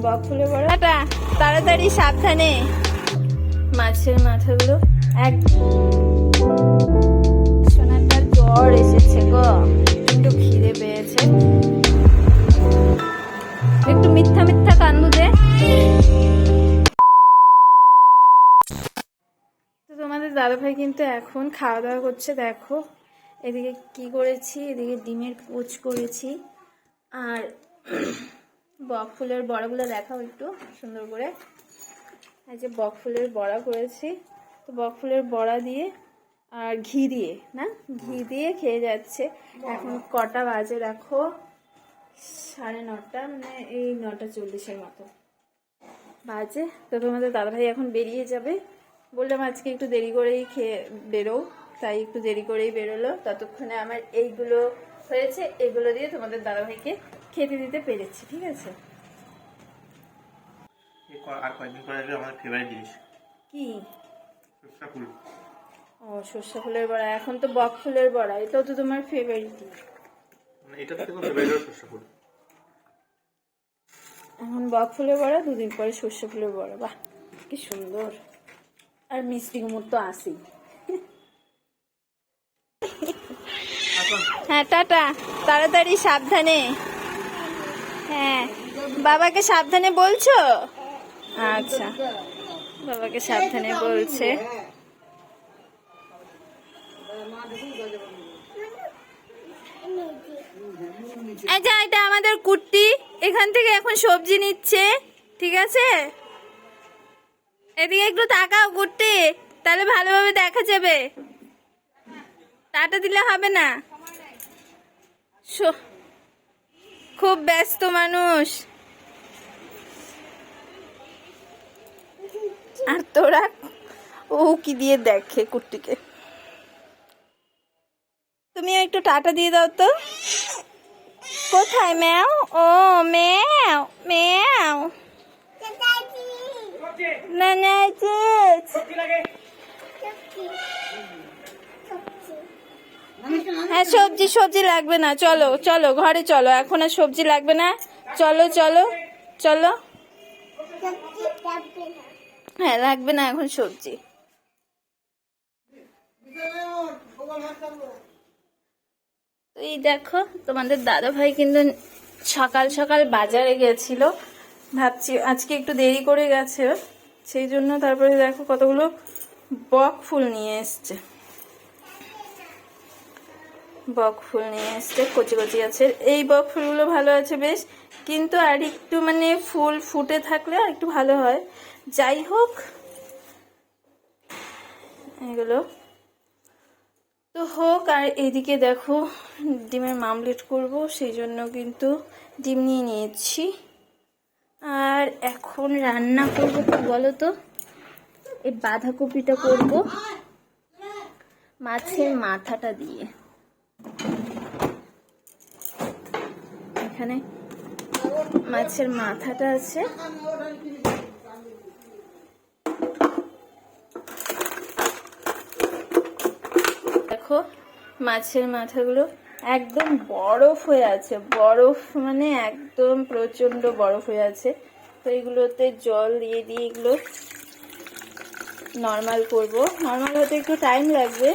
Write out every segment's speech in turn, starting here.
বক ফুলের বড়াটা তাড়াতাড়ি সাবধানে। মাছের মাথাগুলো এক সোনাটার জ্বর এসেছে গো, একটু খিদে পেয়েছে, একটু মিথ্যা মিথ্যা কান্দু দে। তো তোমাদের দাদাভাই কিন্তু এখন খাওয়া দাওয়া করছে। দেখো এদিকে কি করেছি, এদিকে ডিমের পোচ করেছি, আর বক ফুলের বড়াগুলো দেখাও একটু সুন্দর করে। এই যে বক ফুলের বড়া করেছি, তো বক ফুলের বড়া দিয়ে আর ঘি দিয়ে ঘি দিয়ে খেয়ে যাচ্ছে। এখন কটা বাজে দেখো, 9:30, মানে এই 9:40 মতো বাজে। তো তোমাদের দাদাভাই এখন বেরিয়ে যাবে, বললাম আজকে একটু দেরি করেই খেয়ে বেরো, তাই একটু দেরি করেই বেরোলো। ততক্ষণে আমার এইগুলো হয়েছে, এগুলো দিয়ে তোমাদের দাদাভাইকে খেতে দিতে পেরেছি। ঠিক আছে, আর কয়েকদিন পরে আসবে আমার ফেভারিট জিনিস, কি? সরষা ফুল। ও, সরষা ফুলের বড়া। এখন তো বক ফুলের বড়া, এটাও তো তোমার ফেভারিট। এটা থেকে ফেভারিট সরষা ফুল। এখন বক ফুলের বড়া, 2 দিন পরে সরষে ফুলের বড়া। বাহ, কি সুন্দর। আর মিষ্টি কুমড় তো আসেই। হ্যাঁ, টাটা, তাড়াতাড়ি সাবধানে। হ্যাঁ, বাবাকে সাবধানে বলছো? আচ্ছা, বাবাকে সাবধানে বলছে। আচ্ছা, এটা আমাদের কুট্টি এখান থেকে এখন সবজি নিচ্ছে। ঠিক আছে, এদিকে একটু তাকাও কুট্টি, তাহলে ভালোভাবে দেখা যাবে। টাটা দিলে হবে না, খুব ব্যস্ত মানুষ। আর তোরা ও কি দিয়ে দেখে কুট্টিকে। তুমি একটু টাটা দিয়ে দাও তো। কোথায় ম্যাও? ও ম্যাও ম্যাও, না না, হ্যাঁ সবজি সবজি লাগবে না, চলো চলো ঘরে চলো, এখন আর সবজি লাগবে না, চলো চলো চলো। হ্যাঁ, লাগবে না এখন সবজি। এই দেখো তোমাদের দাদা ভাই কিন্তু সকাল সকাল বাজারে গেছিল, ভাবছি আজকে একটু দেরি করে গেছে সেই জন্য। তারপরে দেখো কতগুলো বক ফুল নিয়ে এসছে, বক ফুল নিয়ে এসছে, কচি কচি আছে। এই বক ফুলগুলো ভালো আছে বেশ, কিন্তু আর একটু মানে ফুল ফুটে থাকলে আর একটু ভালো হয়। যাই হোক, এগুলো তো হোক। আর এদিকে দেখো ডিমের মামলেট করব, সেই জন্য কিন্তু ডিম নিয়ে নিয়েছি। আর এখন রান্না করব কি বলো তো, এই বাঁধাকপিটা করব মাছের মাথাটা দিয়ে। এখানে মাছের মাথাটা আছে, দেখো মাছের মাথাগুলো একদম বরফ হয়ে আছে, বরফ মানে একদম প্রচন্ড বরফ হয়ে আছে। তো এগুলোতে জল দিয়ে দিয়ে এগুলো নর্মাল করব। নর্মাল হতে একটু টাইম লাগবে,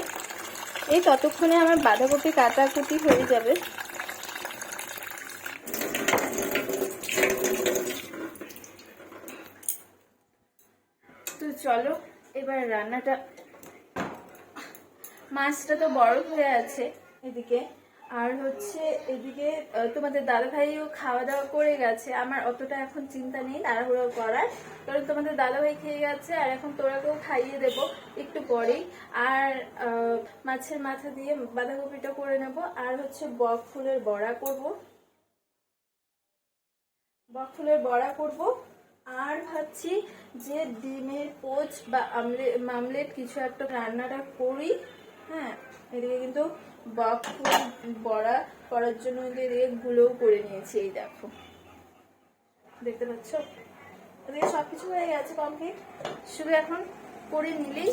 এই ততক্ষণে আমার বাঁধাকপি কাটাকুটি হয়ে যাবে। তো চলো এবার রান্নাটা। মাছটা তো বরফ হয়ে আছে এদিকে, আর হচ্ছে এদিকে তোমাদের দাদাভাইও খাওয়া দাওয়া করে গেছে। আমার অতটা এখন চিন্তা নেই তাড়াহুড়ো করার, কারণ তোমাদের দাদাভাই খেয়ে গেছে, আর এখন তোরাকেও খাইয়ে দেব একটু পরেই। আর মাছের মাথা দিয়ে বাঁধাকপিটা করে নেব, আর হচ্ছে বক ফুলের বড়া করব, বক ফুলের বড়া করব। আর ভাবছি যে ডিমের পোচ বা মামলেট কিছু একটা রান্নাটা করি। হ্যাঁ, এদিকে কিন্তু বক ফুল বড়া করার জন্য এদিকে গুলোও করে নিয়েছি, এই দেখো দেখতে পাচ্ছ। এদিকে সবকিছু হয়ে গেছে কমপ্লিট, শুধু এখন করে নিলেই।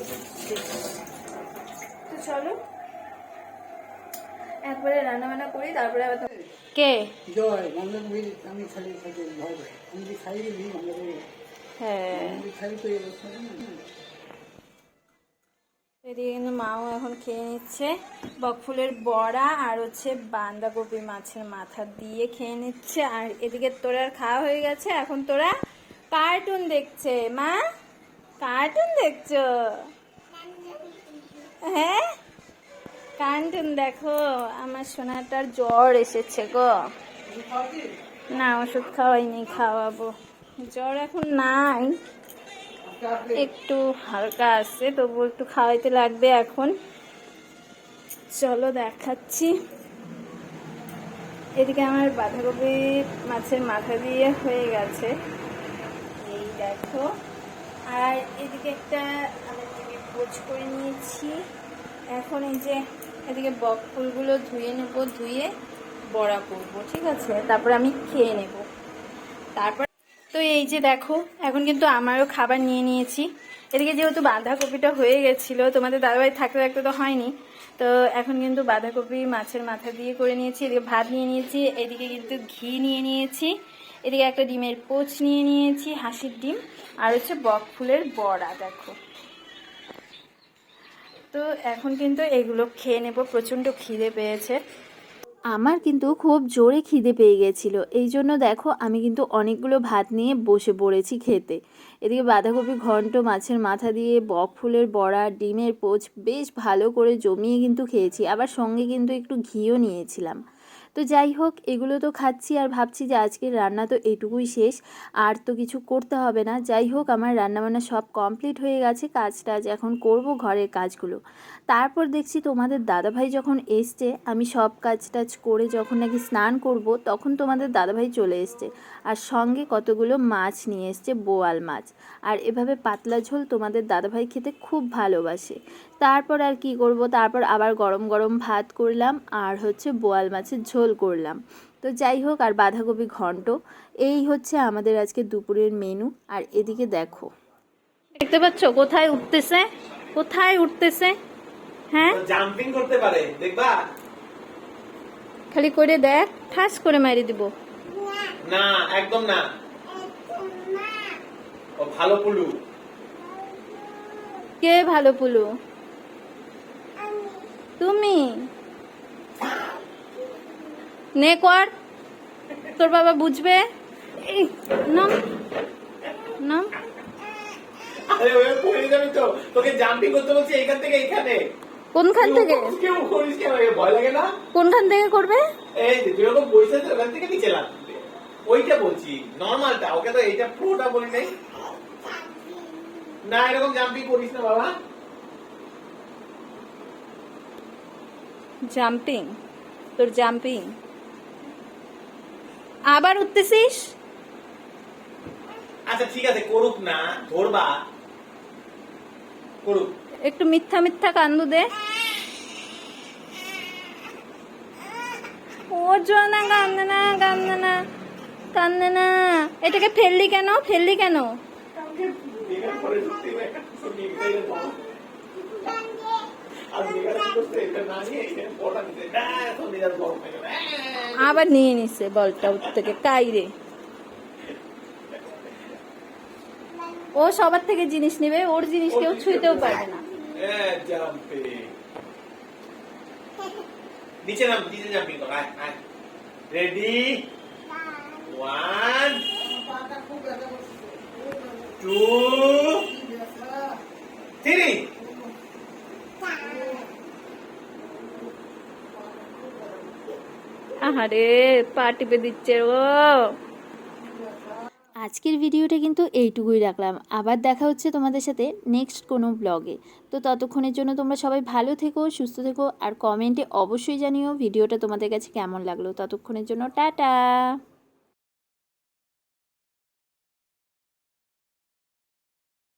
তো চলো একবারে রান্না বান্না করি, তারপরে আবার কে? জয় বাঁধাকপি আমি খালি খাইতে ভয় পাই। আমি যদি খাই দিই বাঁধাকপি হ্যাঁ, আমি খাই তো এই অবস্থা না। এদিকে কিন্তু মাও এখন খেয়ে নিচ্ছে বকফুলের বড়া আর হচ্ছে বাঁধাকপি মাছের মাথা দিয়ে খেয়ে নিচ্ছে। আর এদিকে তোরার খাওয়া হয়ে গেছে, এখন তোরা কার্টুন দেখছে। মা, কার্টুন দেখছো? হ্যাঁ, কার্টুন দেখো। আমার সোনাটার জ্বর এসেছে গো। না, ওষুধ খাওয়াইনি, খাওয়াবো। জ্বর এখন নাই, একটু হালকা আছে, তবু একটু খাওয়াইতে লাগবে এখন। চলো দেখাচ্ছি। এদিকে আমার বাঁধাকপি মাছের মাথা দিয়ে হয়ে গেছে, এই দেখো। আর এদিকে একটা আমি পোচ করে নিয়েছি। এখন এই যে এদিকে বকফুলগুলো ধুয়ে নেব, ধুয়ে বড়া করব, ঠিক আছে? তারপর আমি খেয়ে নেব। তারপর তো এই যে দেখো, এখন কিন্তু আমারও খাবার নিয়ে নিয়েছি। এদিকে যেহেতু বাঁধাকপিটা হয়ে গেছিলো, তোমাদের দাদাভাই থাকতে থাকতে তো হয়নি, তো এখন কিন্তু বাঁধাকপি মাছের মাথা দিয়ে করে নিয়েছি। এদিকে ভাত নিয়ে নিয়েছি, এদিকে কিন্তু ঘি নিয়ে নিয়েছি, এদিকে একটা ডিমের পোচ নিয়ে নিয়েছি, হাঁসের ডিম, আর হচ্ছে বকফুলের বড়া। দেখো, তো এখন কিন্তু এগুলো খেয়ে নেব। প্রচণ্ড খিদে পেয়েছে আমার, কিন্তু খুব জোরে খিদে পেয়ে গেছিল, এই জন্য দেখো আমি কিন্তু অনেকগুলো ভাত নিয়ে বসে পড়েছি খেতে। এদিকে বাঁধাকপি ঘন্ট, মাছের মাথা দিয়ে বকফুলের বড়া, ডিমের পোচ বেশ ভালো করে জমিয়ে কিন্তু খেয়েছি, আবার সঙ্গে কিন্তু একটু ঘিও নিয়েছিলাম। তো যাই হোক, এগুলো তো খাচ্ছি আর ভাবছি যে আজকের রান্না তো এটুকুই শেষ, আর তো কিছু করতে হবে না। যাই হোক, আমার রান্নাবান্না সব কমপ্লিট হয়ে গেছে, কাজ টাজ এখন করব ঘরের কাজগুলো। তারপর দেখছি তোমাদের দাদাভাই যখন এসছে, আমি সব কাজ টাজ করে যখন নাকি স্নান করব, তখন তোমাদের দাদাভাই চলে এসছে, আর সঙ্গে কতগুলো মাছ নিয়ে এসছে, বোয়াল মাছ। আর এভাবে পাতলা ঝোল তোমাদের দাদাভাই খেতে খুব ভালোবাসে। তারপর আর কি করব, তারপর আবার গরম গরম ভাত করলাম, আর হচ্ছে বোয়াল মাছের ঝোল করলাম। তো যাই হোক, আর বাঁধাকপি ঘন্ট, এই হচ্ছে আমাদের আজকে দুপুরের মেনু। আর এদিকে দেখো, দেখতে পাচ্ছ কোথায় উঠতেছে, কোথায় উঠতেছে? হ্যাঁ, জাম্পিং করতে পারে, দেখবা? খালি করে দেখ, ঠাস করে মারি দিব। না, একদম না। ও ভালো পুলু। কে ভালো পুলু? তুমি নে কর, তোর বাবা বুঝবে। এই, নাম নাম। আরে ওই পড়ে যাবি তো, তোকে জাম্পিং করতে বলছি এইখান থেকে এইখানে। কোনখান থেকে? কেউ করিস কেন? ভয় লাগে না? কোনখান থেকে করবে? এই যে যেরকম বসে আছে ওখান থেকে নিচে লাগবে, ওইটা বলছি, নর্মালটা। ওকে তো এইটা পুরোটা বলি নাই। না, এরকম জাম্পিং করিস না বাবা। জাম্পিং? তোর জাম্পিং আবার উঠতেছিস? আচ্ছা ঠিক আছে, করুক না, ধরবা, করুক। একটু মিথ্যা মিথ্যা কান্দু দে। ও জোনা, কান্দে না, কান্দে না, কান্দে না। এটাকে ফেললি কেন, ফেললি কেন? আবার নিয়ে নিছে বলটা ওর থেকে, কাইরে। ও সবার থেকে জিনিস নেবে, ওর জিনিস কেউ ছুঁতেও পারবে না। নিচে নাম, নিচে জাম্পিং কর। রেডি, 1 2 3। আহারে, পা টিপে দিচ্ছে ও। আজকের ভিডিওটা কিন্তু এইটুকুই রাখলাম, আবার দেখা হচ্ছে তোমাদের সাথে নেক্সট কোনো ব্লগে। তো ততক্ষণের জন্য তোমরা সবাই ভালো থেকো, সুস্থ থেকো, আর কমেন্টে অবশ্যই জানিও ভিডিওটা তোমাদের কাছে কেমন লাগলো। ততক্ষণের জন্য টাটা।